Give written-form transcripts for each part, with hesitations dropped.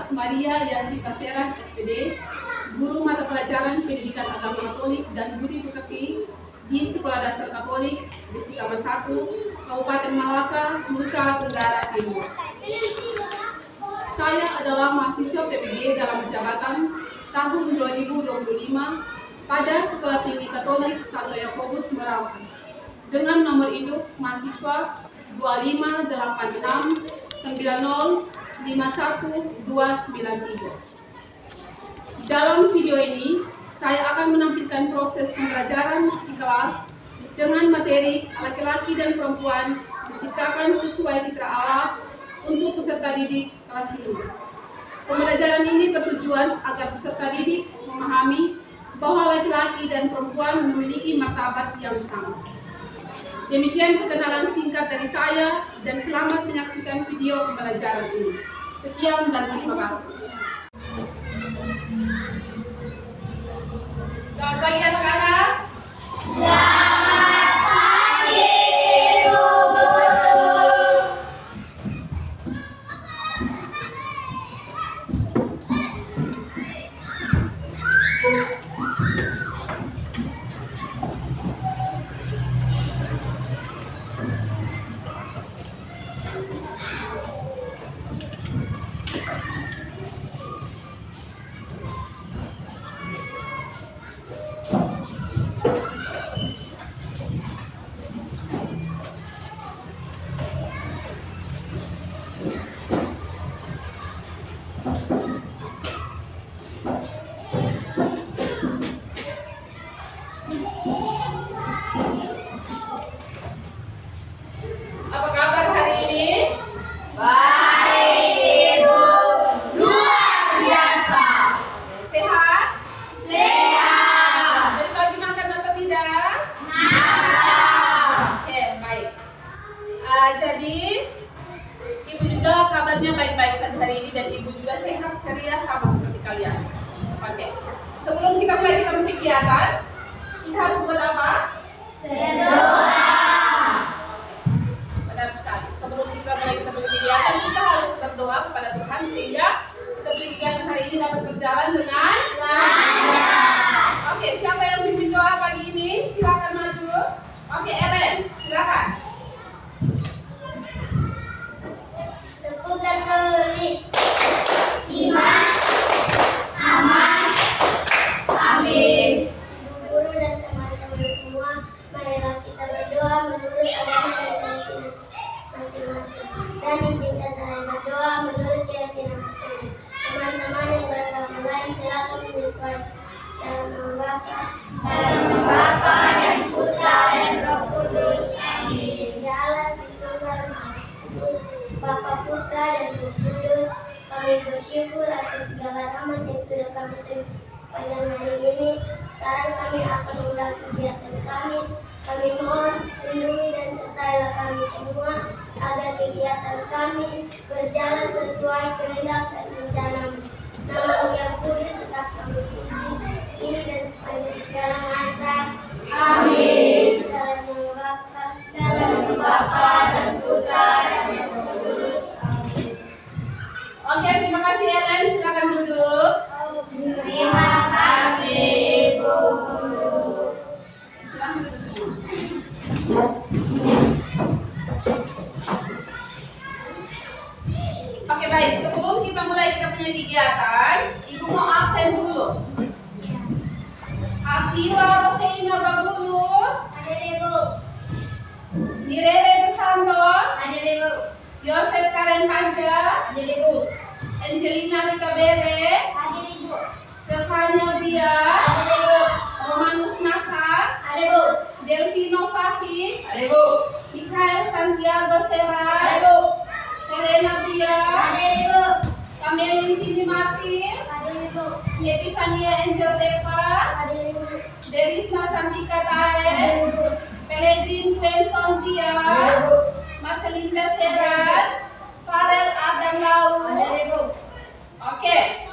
saya, Maria Yasi Pasera, SPD, Guru Mata Pelajaran Pendidikan Agama Katolik dan Budi Pekerti di Sekolah Dasar Katolik Bisikama 1, Kabupaten Malaka, Nusa Tenggara Timur. Saya adalah mahasiswa PPG dalam jabatan tahun 2025 pada Sekolah Tinggi Katolik Santo Yakobus Merauke dengan nomor induk mahasiswa 25869051293. Dalam video ini, saya akan menampilkan proses pembelajaran di kelas dengan materi laki-laki dan perempuan diciptakan sesuai citra Allah untuk peserta didik kelas ini. Pembelajaran ini bertujuan agar peserta didik memahami bahwa laki-laki dan perempuan memiliki martabat yang sama. Demikian perkenalan singkat dari saya dan selamat menyaksikan video pembelajaran ini. Sekian dan terima kasih. Selamat pagi anak-anak. Selamat pagi Ibu Guru. Apa kabar hari ini? Baik Ibu, luar biasa. Sehat? Sehat. Dari pagi makan atau tidak? Makan. Oke, baik. Jadi Ibu juga kabarnya baik-baik saat hari ini dan Ibu juga sehat, ceria sama seperti kalian. Oke. Sebelum kita mulai kegiatan, kita harus buat apa? Berdoa. Benar sekali. Sebelum kita mulai kegiatan, kita harus berdoa kepada Tuhan sehingga kegiatan hari ini dapat berjalan dengan lancar. Oke, siapa yang pimpin doa pagi ini? Silakan maju. Oke, Ellen, silakan. Tepukan Katolik. Iman, aman, amin. Ibu guru dan teman-teman semua, marilah kita berdoa menurut agama dan keyakinan masing-masing. Dan izinkan saya berdoa menurut keyakinan kita. Teman-teman yang beragama lain silakan menyesuaikan dalam nama Bapa dan Putra dan Roh Kudus. Amin. Ya Allah, Tritunggal Maha Kudus, Bapa, Putra dan Roh Kudus, kami bersyukur atas segala rahmat yang sudah kami terima sepanjang hari ini. Sekarang kami akan mulai kegiatan kami. Kami mohon lindungi dan sertailah kami semua agar kegiatan kami berjalan sesuai kehendak dan rencana-Mu. Nama-Mu yang kudus tetap kami puji, kini dan sepanjang segala masa. Amin. Dalam nama Bapa dan Putra dan Roh Kudus. Amin. Oke, terima kasih Ellen. Silakan duduk. Terima kasih Bu Guru. Silakan duduk semua. Oke, baik. Sebelum kita mulai kita punya kegiatan, Ibu mau absen dulu. Afira Roselina Babulu, Hadir Ibu. Nirere Dos Santos, Hadir Ibu. Yosef Karen Panja, Hadir Ibu. Angelina Likabere, Hadir Ibu. Stefania Dia, Hadir Ibu. Romanus Naka, Hadir Ibu. Delvino Fahid, Hadir Ibu. Mikhael Santiago Serra, Hadir Ibu. Helena Dia, Hadir Ibu. Kamelin Tini Martin, Hadir Ibu. Epifania Angel Deva, Hadir Ibu. Derisna Santika Hadir Tae, Ibu. Pelegrin Benson Dia, Marcelinda Seran, Farel Adam Lau. Hadir Ibu. Oke,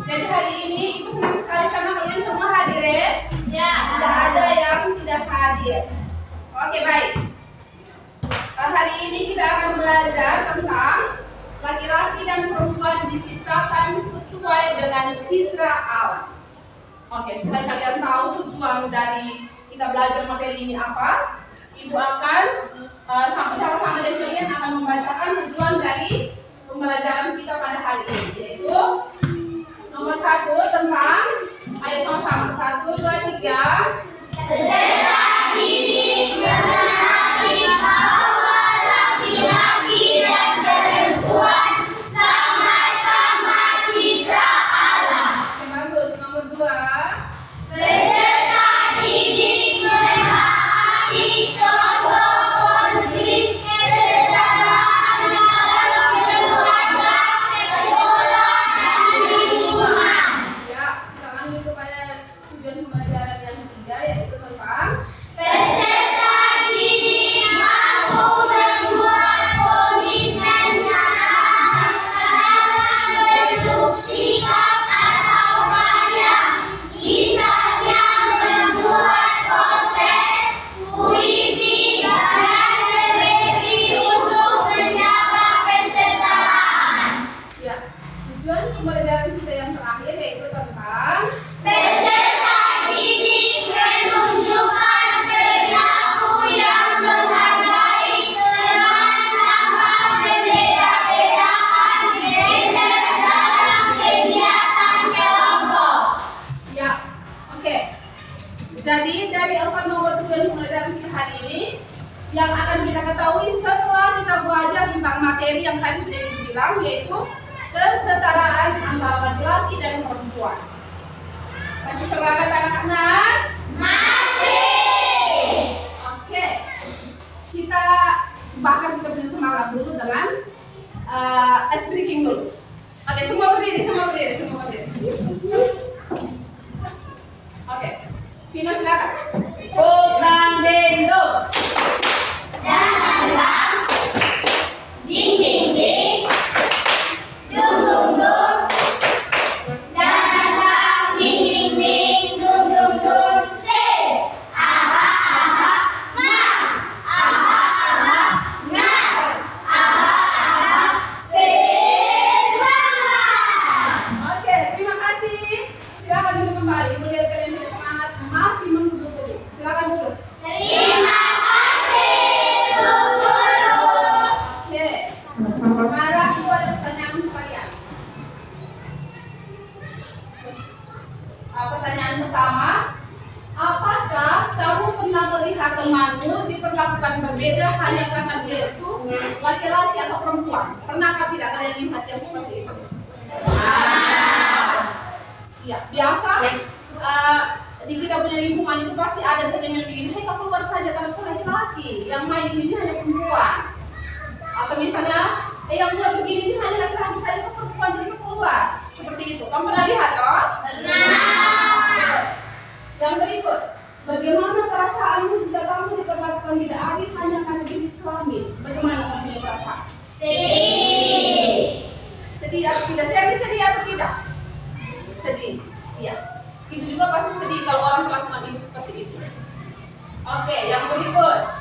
jadi hari ini Ibu senang sekali karena kalian semua hadir ya. Ya. Tidak ada yang tidak hadir. Oke, baik. Hari ini kita akan belajar tentang laki-laki dan perempuan diciptakan sesuai dengan citra Allah. Oke, supaya kalian tahu tujuan dari kita belajar materi ini apa, Ibu akan sama-sama dengan kalian akan membacakan tujuan dari pembelajaran kita pada hari ini, yaitu nomor 1 tentang, ayo sama-sama, 1, 2, 3. Peserta didik mengenali bahwa laki-laki dan perempuan sama-sama citra Allah. Oke, bagus. Nomor 2. Peserta didik memahami contoh konkret kesetaraan dalam keluarga, sekolah, dan lingkungan. Ya, kita lanjut kepada tujuan pembelajaran yang ketiga, yaitu tentang Peserta didik mampu membuat komitmen dalam bentuk sikap atau karya, misalnya membuat poster, puisi, dan refleksi untuk menjaga kesetaraan. ya, tujuan pembelajaran kita yang terakhir yaitu tentang Peserta didik menunjukkan perilaku yang menghargai teman tanpa membeda-bedakan gender dalam kegiatan kelompok. ya, oke. Jadi dari 4 nomor tujuan pembelajaran kita hari ini yang akan kita ketahui setelah kita belajar tentang materi yang tadi sudah Ibu bilang, yaitu kesetaraan antara laki-laki dan perempuan. Masih semangat anak-anak? Masih. Oke, kita bahkan kita punya semangat dulu dengan ice breaking dulu. Oke, semua berdiri. Oke, Vino silakan. Program Dendo. Dan ding ding ding, dung dung dung. Dan ding ding ding, dung dung dung. Say, aha aha, ma, aha aha, nga, aha aha, semangat. Oke, terima kasih. Silakan duduk kembali. Melihat kalian punya semangat masih menunggu dulu. Silakan duduk. Terima kasih, Bu Guru. Oke, sekarang itu ada pertanyaan untuk kalian. Pertanyaan pertama, apakah kamu pernah melihat temanmu diperlakukan berbeda hanya karena dia itu laki-laki atau perempuan? Pernahkah tidak kalian lihat yang seperti itu? Iya, biasa di kita punya lingkungan itu pasti ada saja yang bikin, hei kau keluar saja karena kau laki-laki, yang main di sini hanya perempuan. Atau misalnya, yang buat begini hanya laki-laki saja, kau perempuan jadi kau keluar. Seperti itu. Kamu pernah lihat toh? Pernah. Yang berikut, bagaimana perasaanmu jika kamu diperlakukan tidak adil hanya karena jenis suami? Bagaimana kamu punya perasaan? Sedih. Sedih atau tidak? Sedih atau tidak? Sedih. Iya. Itu juga pasti sedih kalau orang melakukan itu seperti itu. Oke, yang berikut.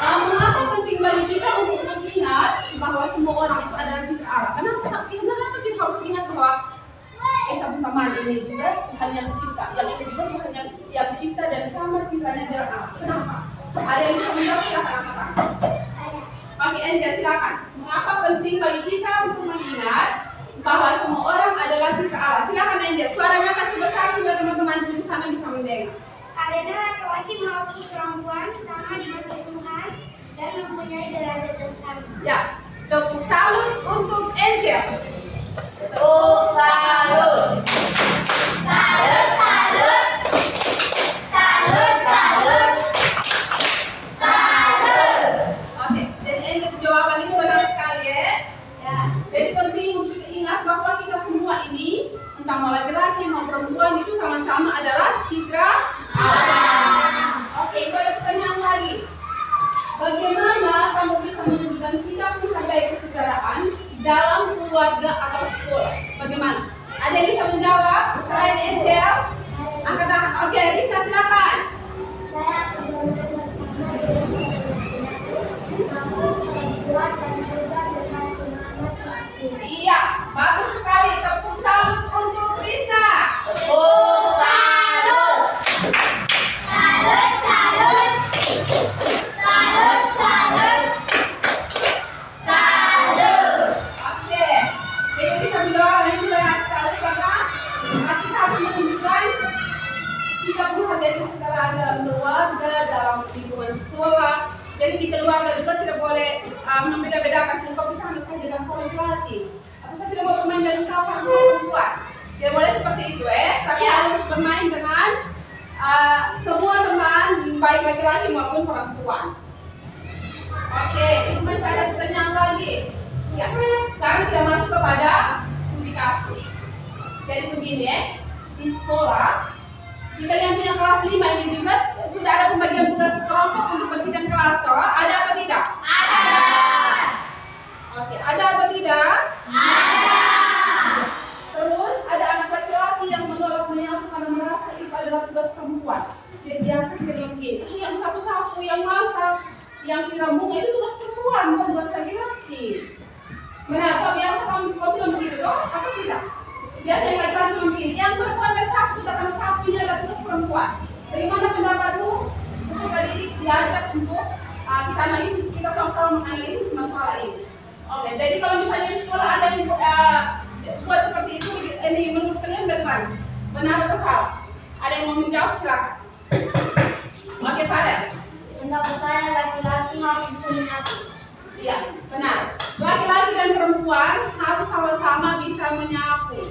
Mengapa penting bagi kita untuk mengingat bahwa semua orang itu adalah citra Allah? Kenapa kita harus ingat bahwa sabun taman ini juga Tuhan yang cipta, yang ini juga Tuhan yang cipta dan sama citranya dengan Allah. Kenapa? Ada yang bisa menjawab? Silakan angkat tangan. Oke, Angel silakan. Mengapa penting bagi kita untuk mengingat bahwa semua orang adalah cipta Allah? Silakan Angel. Suaranya kasih besar sehingga teman-teman di sana bisa mendengar. Karena laki-laki maupun perempuan sama di mata Tuhan dan mempunyai derajat yang sama. Ya, tepuk salut untuk Angel. Tepuk salut. Salut, salut. Salut, salut. Salut. Oke, dan Angel jawaban itu benar sekali ya. Ya. Jadi penting untuk ingat bahwa kita semua ini, entah mau laki-laki mau perempuan, itu sama-sama adalah citra Allah. Oke, itu ada pertanyaan lagi. Bagaimana kamu bisa menunjukkan sikap menghargai kesetaraan dalam keluarga atau sekolah? Bagaimana? Ada yang bisa menjawab selain Angel? Angkat tangan. Oke, Risa silakan. Saya akan bersama dengan kau laki-laki. Atau saya tidak mau bermain dengan kawan perempuan. Tidak boleh seperti itu tapi harus bermain dengan semua teman, baik laki-laki maupun perempuan. Oke, itu masih ada pertanyaan lagi. Ya, sekarang kita masuk kepada studi kasus. Jadi begini di sekolah kita yang punya kelas 5 ini juga sudah ada pembagian tugas kelompok untuk bersihkan kelas, toh? Ada atau tidak? Ada. Oke, ada atau tidak? Ada. Terus ada anak laki-laki yang menolak menyapu karena merasa itu adalah tugas perempuan. Dia biasa kita bilang begini, yang sapu-sapu, yang masak, yang siram bunga itu tugas perempuan, bukan tugas laki-laki. Benar, kok biasa kamu bilang begitu, toh? Atau tidak? Biasa yang laki-laki bilang begini, yang perempuan bersapu sudah karena sapunya adalah tugas perempuan. Bagaimana pendapatmu? Coba diajak untuk kita analisis, kita sama-sama menganalisis masalah ini. Oke, jadi kalau misalnya di sekolah ada yang buat seperti itu, ini menurut kalian bagaimana? Benar atau salah? Ada yang mau menjawab? Silakan. Oke, Farel. Pendapat saya laki-laki harus bisa menyapu. Iya, benar. Laki-laki dan perempuan harus sama-sama bisa menyapu.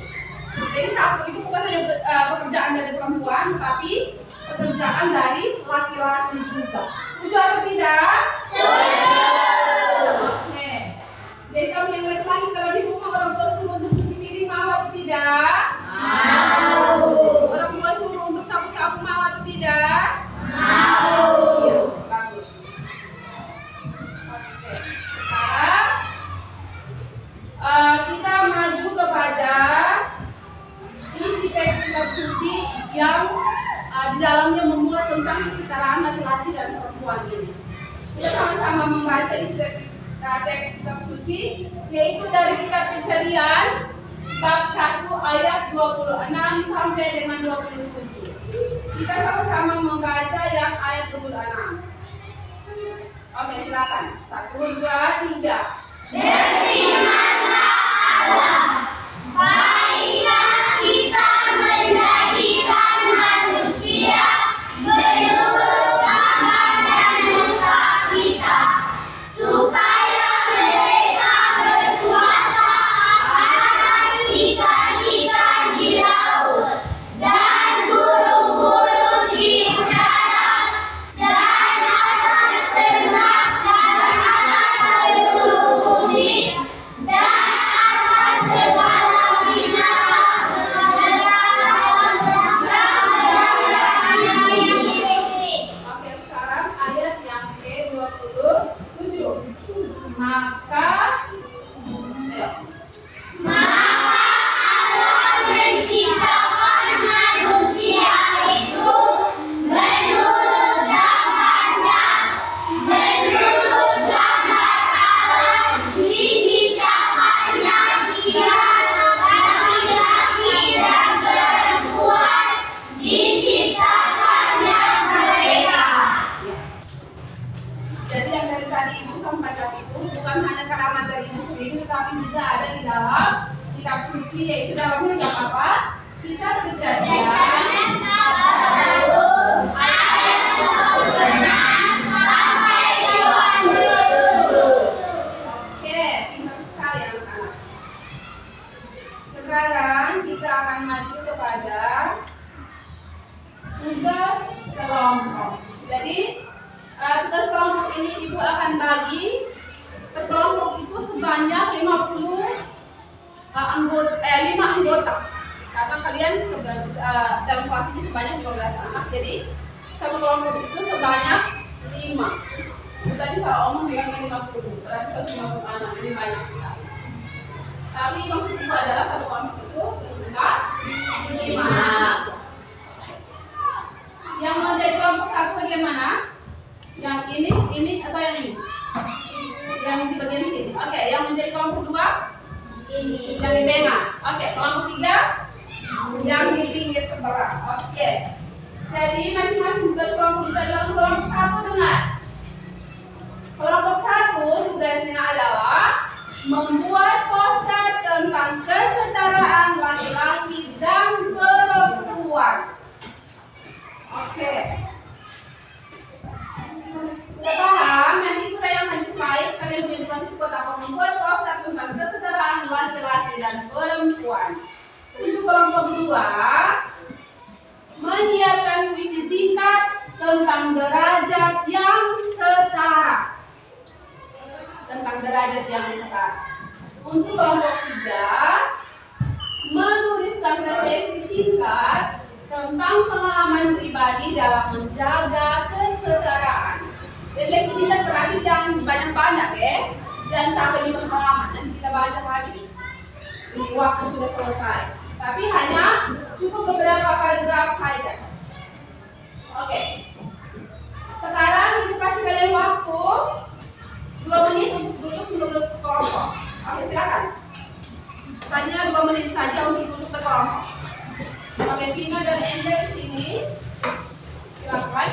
Jadi sapu itu bukan hanya pekerjaan dari perempuan, tapi pekerjaan dari laki-laki juga. Setuju atau tidak? Setuju. Oke. Jadi kamu yang laki-laki kalau di rumah orang tua suruh untuk cuci piring mau atau tidak? Mau. Orang tua suruh untuk sapu-sapu mau atau tidak? Mau. Ya, bagus. Oke. Sekarang kita maju kepada isi teks kitab suci yang di dalamnya memuat tentang kesetaraan laki-laki dan perempuan ini. Kita sama-sama membaca isi teks kitab suci, yaitu dari kitab Kejadian bab 1 ayat 26 sampai dengan 27. Kita sama-sama membaca yang ayat 26. Oke, silakan. 1, 2, 3. Berfirmanlah Allah, baiklah kita menjadikan manusia menurut gambar dan rupa kita, supaya mereka berkuasa atas ikan-ikan di laut dan burung-burung di udara dan atas ternak dan atas seluruh bumi dan atas segala binatang yang berada di bumi. Oke, sekarang ayat yang ke-27. Maka ayo. Maka Allah menciptakan manusia itu menurut gambarnya, menurut gambar Allah diciptakannya dia, laki-laki dan perempuan diciptakannya mereka. Jadi yang dari tadi Ibu sampaikan itu bukan hanya karena materi Ibu sendiri, tetapi juga ada di dalam kitab suci, yaitu dalamnya kitab apa? Kitab Kejadian. Oke, pintar sekali anak-anak. Sekarang kita akan maju kepada tugas kelompok. Jadi tugas kelompok ini Ibu akan bagi per kelompok itu sebanyak 5 anggota. Karena kalian dalam kelas ini sebanyak 15 anak, jadi satu kelompok itu sebanyak 5. Itu tadi salah omong bilangnya 50, berarti 150 anak, ini banyak sekali. Tapi maksud Ibu adalah satu kelompok itu berjumlah 5 mahasiswa. Yang mau jadi kelompok satu bagian mana? Yang ini atau yang ini? Yang di bagian sini. Oke, yang menjadi kelompok 2? Ini. Yang di tengah. Oke, kelompok 3? Yang di pinggir sebelah. Oke. Jadi masing-masing tugas kelompok itu adalah kelompok 1 dengar. Kelompok 1 tugasnya adalah membuat poster tentang kesetaraan laki-laki dan perempuan. Oke. Sudah paham? Nanti kita yang habis slide kalian punya tugas itu buat apa? Membuat poster tentang laki-laki dan perempuan. Untuk kelompok 2, menyiapkan puisi singkat tentang derajat yang setara. Tentang derajat yang setara. Untuk kelompok 3, menuliskan refleksi singkat tentang pengalaman pribadi dalam menjaga kesetaraan. Refleksi singkat berarti jangan banyak-banyak ya. Jangan sampai 5 halaman. Nanti kita baca habis. Waktu sudah selesai. Tapi hanya cukup beberapa paragraf saja. Oke. Sekarang ibu kasih kalian waktu 2 menit untuk duduk menurut kelompok. Oke, silakan. Hanya 2 menit saja untuk duduk ke kelompok. Oke, Vino dan Angel di sini. Silakan.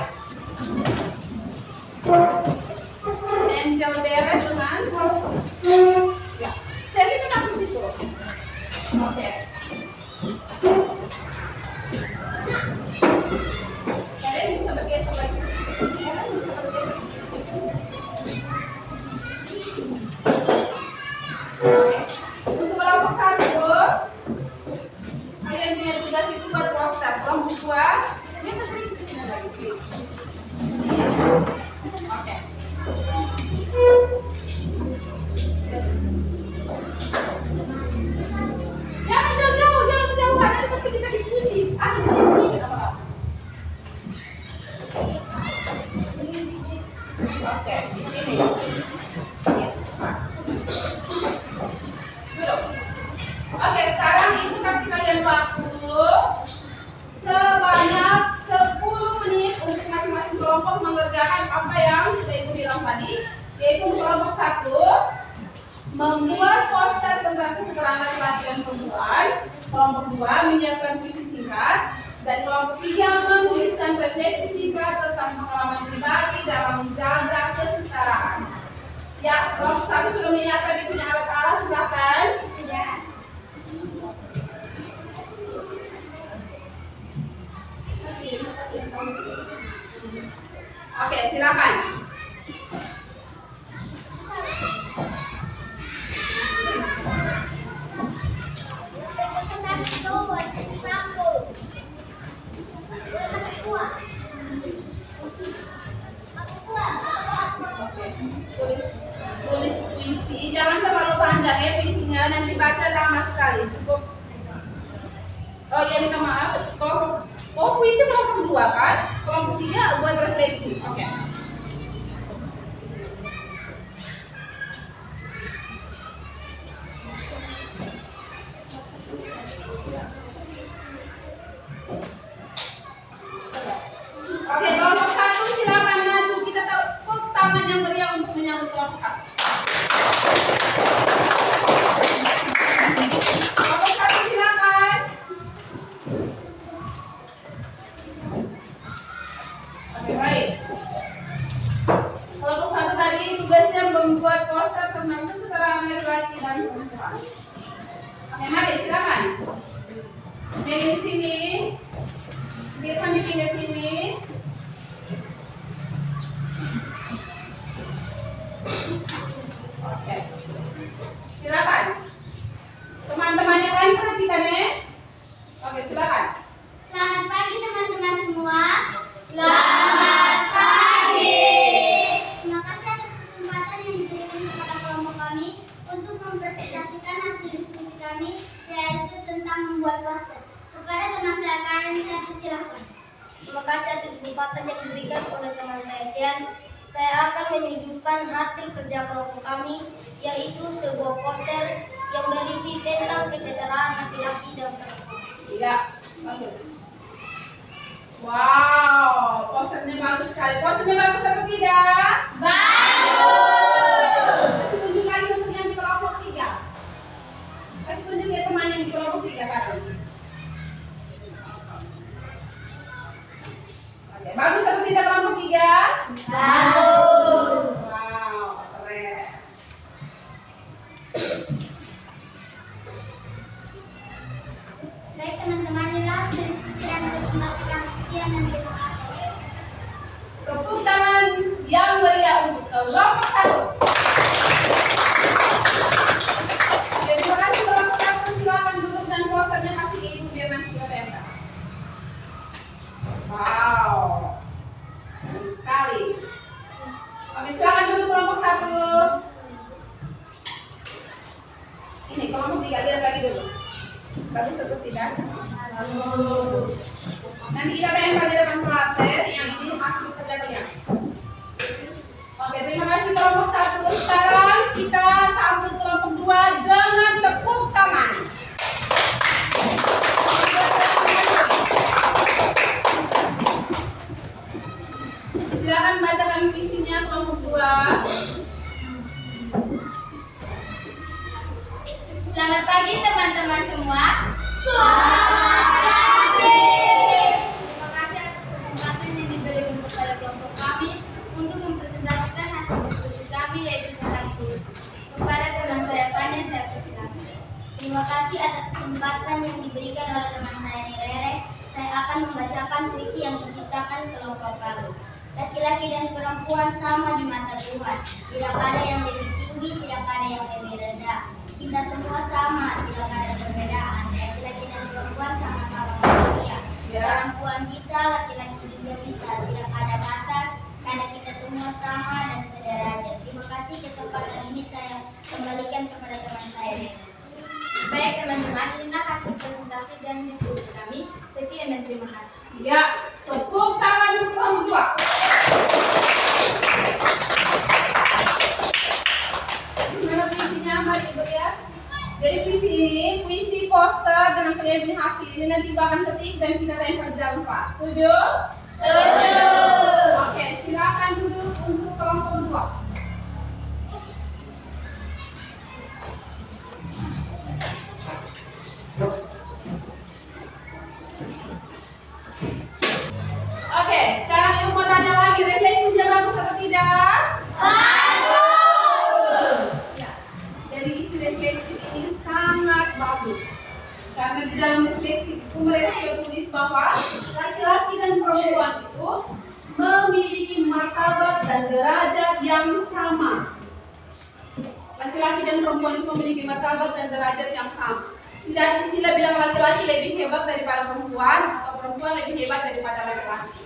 Angel beres dengan ya. Saya tetap di situ. Oke. Kalian bisa bergeser lagi. Kalian bisa bergeser. Oke. Untuk kelompok 1, kalian punya tugas itu buat poster. Kelompok 2, biasa sedikit di sini lagi. Oke. Jangan jauh-jauh, jangan kejauhan. Nanti kita bisa diskusi. Ada di sini apa-apa. Oke, di sini. Ya, pas. Duduk. Oke, sekarang ibu kasih kalian waktu sebanyak 10 menit untuk masing-masing kelompok mengerjakan apa yang sudah ibu bilang tadi, yaitu untuk kelompok 1 membuat poster tentang kesetaraan laki-laki dan perempuan, kelompok 2 menyiapkan puisi singkat, dan kelompok 3 menuliskan refleksi singkat tentang pengalaman pribadi dalam menjaga kesetaraan. Ya, kelompok 1 sudah menyiapkan dia punya alat-alat, silakan. Sudah. Oke, silakan. Tulis puisi, jangan terlalu panjang ya puisinya, nanti baca lama sekali, cukup. Oh ya, minta maaf. Puisi kelompok 2 kan? Kelompok 3 buat refleksi. Oke. Oke, kelompok 1 silakan maju. Kita tepuk tangan yang meriah untuk menyambut kelompok 1. Kelompok 1 silakan. Oke, baik. Kelompok 1 tadi tugasnya membuat poster tentang kesetaraan laki-laki dan perempuan. Oke, mari silakan. Meli di sini. Dia di pinggir sini. Oke. Silakan. Teman-teman yang lain perhatikan ya. Oke, silakan. Selamat pagi teman-teman semua. Selamat pagi. Terima kasih atas kesempatan yang diberikan kepada kelompok kami untuk mempresentasikan hasil diskusi kami, yaitu tentang membuat poster. Kepada teman saya Karen, saya persilahkan. Terima kasih atas kesempatan yang diberikan oleh teman saya Cian. Saya akan menunjukkan hasil kerja kelompok kami, yaitu sebuah poster yang berisi tentang kesetaraan laki-laki dan perempuan. Iya, bagus. Wow, posternya bagus sekali. Posternya bagus atau tidak? Bagus. Kasih tunjuk lagi untuk yang di kelompok 3. Kasih tunjuk ya teman yang di kelompok 3 kasih. Oke, bagus atau tidak kelompok 3? Bagus. Wow, keren. Baik teman-teman, inilah hasil diskusi dan presentasi kami. Sekian dan terima kasih. Tepuk tangan yang meriah untuk kelompok 1. Ini kelompok 3 lihat lagi dulu. Bagus atau tidak? Bagus. Nanti kita tempel di depan kelas ya. Yang ini hasil kerja kalian. Oke, terima kasih kelompok 1. Sekarang kita sambut kelompok 2 dengan tepuk tangan. Silakan bacakan visinya kelompok 2. Selamat pagi teman-teman semua. Selamat pagi. Terima kasih atas kesempatan yang diberikan kepada kelompok kami untuk mempresentasikan hasil diskusi kami yaitu tentang puisi. Kepada teman saya Fanya, saya persilakan. Terima kasih atas kesempatan yang diberikan oleh teman saya Nirere. Saya akan membacakan puisi yang diciptakan kelompok kami. Laki-laki dan perempuan sama di mata Tuhan. Tidak ada yang lebih tinggi, tidak ada yang lebih rendah. Kita semua sama, tidak ada perbedaan. Laki-laki dan perempuan sama-sama manusia. Perempuan bisa, laki-laki juga bisa. Tidak ada batas, karena kita semua sama dan sederajat. Terima kasih kesempatan ini saya kembalikan kepada teman saya. Baik teman-teman, inilah hasil presentasi dan diskusi kami. Sekian dan terima kasih. Ya, tepuk tangan untuk kelompok 2. Gimana puisinya, mari Ibu lihat. Jadi puisi ini, puisi poster dengan kalian ini hasil ini nanti Ibu akan ketik dan kita tempel di dalam kelas. Setuju? Setuju. Oke, silakan duduk untuk kelompok 2. Oke, sekarang Ibu mau tanya lagi, refleksinya bagus atau tidak? Ya, jadi isi refleksi ini sangat bagus. Karena di dalam refleksi itu mereka sudah tulis bahwa laki-laki dan perempuan itu memiliki martabat dan derajat yang sama. Laki-laki dan perempuan itu memiliki martabat dan derajat yang sama. Tidak ada istilah bilang laki-laki lebih hebat daripada perempuan atau perempuan lebih hebat daripada laki-laki.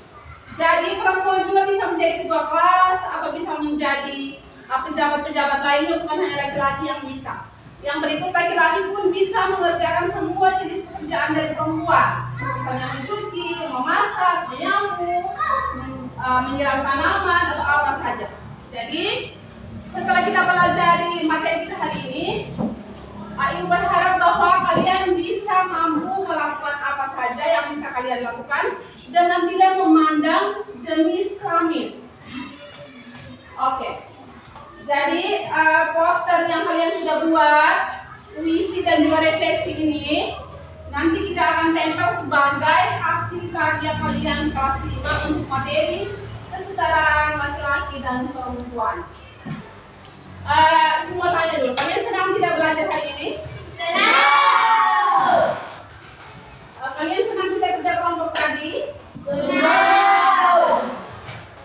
Jadi perempuan juga bisa menjadi ketua kelas atau bisa menjadi pejabat-pejabat lainnya, bukan hanya laki-laki yang bisa. Yang berikut, laki-laki pun bisa mengerjakan semua jenis pekerjaan dari perempuan, misalnya mencuci, memasak, menyapu, menyiram tanaman atau apa saja. Jadi setelah kita pelajari materi kita hari ini, Ibu berharap bahwa kalian bisa mampu melakukan apa saja yang bisa kalian lakukan dengan tidak memandang jenis kelamin. Oke. Jadi poster yang kalian sudah buat, puisi dan juga refleksi ini nanti kita akan tempel sebagai hasil karya kalian kelas 5 untuk materi kesetaraan laki-laki dan perempuan. Ibu mau tanya dulu, kalian senang tidak belajar hari ini? Senang. Kalian senang tidak kerja kelompok tadi? Senang.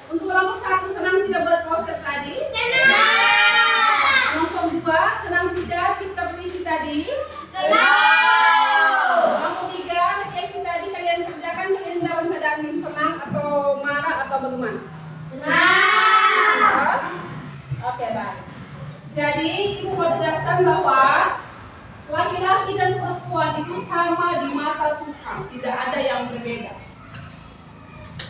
Untuk kelompok 1 senang tidak buat poster tadi? Senang. Kelompok 2 senang tidak cipta puisi tadi? Senang. Kelompok 3 refleksi tadi kalian kerjakan, kalian dalam keadaan senang atau marah atau bagaimana? Senang. Oke, baik. Jadi Ibu mau tegaskan bahwa laki-laki dan perempuan itu sama di mata Tuhan, tidak ada yang berbeda.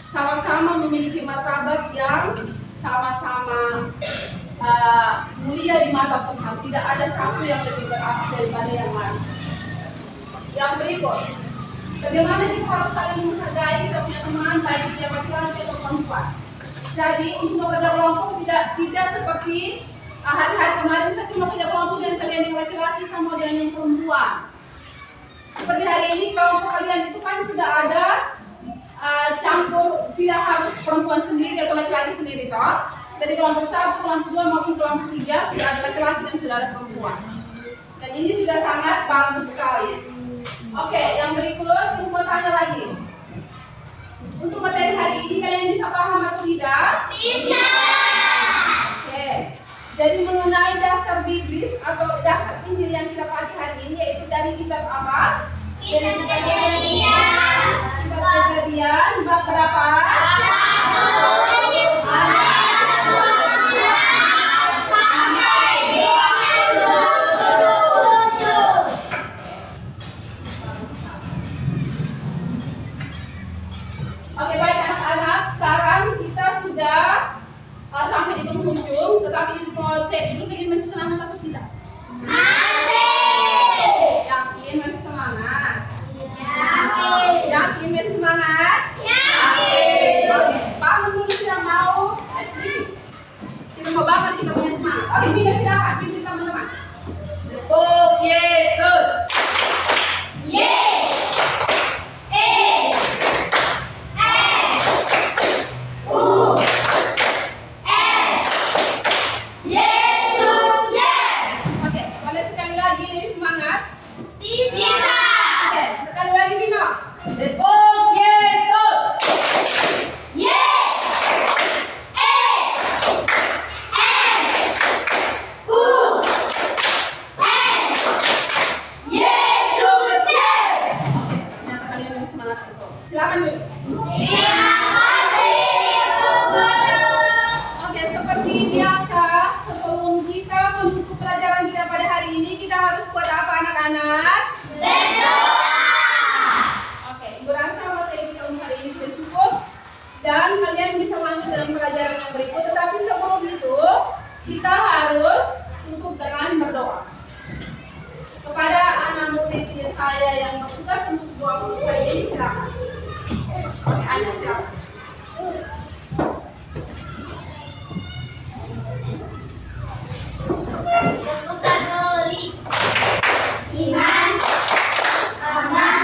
Sama-sama memiliki martabat yang sama-sama mulia di mata Tuhan. Tidak ada satu yang lebih berarti daripada yang lain. Yang berikut, bagaimana kita harus saling menghargai kita punya teman, baik dia laki-laki atau perempuan. Jadi untuk bekerja kelompok tidak seperti hari-hari kemarin saya cuma kerja kelompok dengan kalian yang laki-laki sama dengan yang perempuan. Seperti hari ini kelompok kalian itu kan sudah ada campur, tidak harus perempuan sendiri atau laki-laki sendiri toh. Dari kelompok 1, kelompok 2 maupun kelompok 3 sudah ada laki-laki dan sudah ada perempuan. Dan ini sudah sangat bagus sekali. Oke, yang berikut Ibu mau tanya lagi. Untuk materi hari ini kalian bisa paham atau tidak? Bisa. Oke. Jadi mengenai dasar biblis atau dasar Injil yang kita pakai hari ini yaitu dari kitab apa? Kitab Kejadian. Kitab Kejadian bab berapa? 1 ayat 12 sampai 27. lagi nih semangat. Bisa. Oke, sekali lagi Vino. Depok Yesus. Y. E. S. U. S. Yesus. Ternyata kalian lebih semangat itu. Silakan Bu. Terima kasih Bu Guru. Oke, seperti biasa, sebelum kita menutup pelajaran kita pada hari ini, kita harus buat apa anak-anak? Berdoa. Oke, Ibu rasa materi kita untuk hari ini sudah cukup dan kalian bisa lanjut dalam pelajaran yang berikut. Tetapi sebelum itu, kita harus tutup dengan berdoa. Kepada anak murid saya yang bertugas untuk doa untuk hari ini, silakan. Oke, Anya silakan. Berputar kembali. Iman, aman,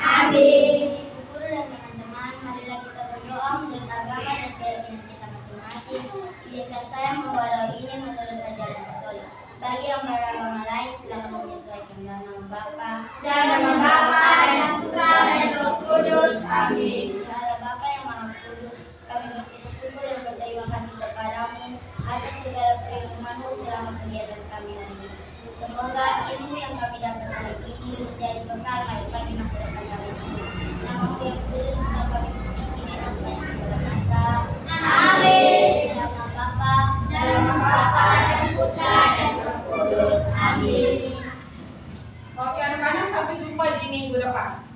amin. Guru dan teman-teman, marilah kita berdoa menurut agama dan keyakinan kita masing-masing. Izinkan saya membawa doa ini menurut ajaran Katolik. Bagi yang beragama lain, silakan menyesuaikan dalam nama Bapa Dan nama Bapa dan Putra dan Roh Kudus. Amin. Ya Allah Bapa yang Maha Kudus, kami bersyukur dan berterima kasih kepadamu atas segala perlindunganmu selama kegiatan kami hari ini. Semoga ilmu yang kami dapat hari ini menjadi bekal bagi masa depan kami semua. Namamu yang kudus tetap kami puji kini dan sepanjang segala masa. Amin. Dalam nama Bapa Dalam nama Bapa dan Putra dan Roh Kudus. Amin. Oke anak-anak, sampai jumpa di minggu depan.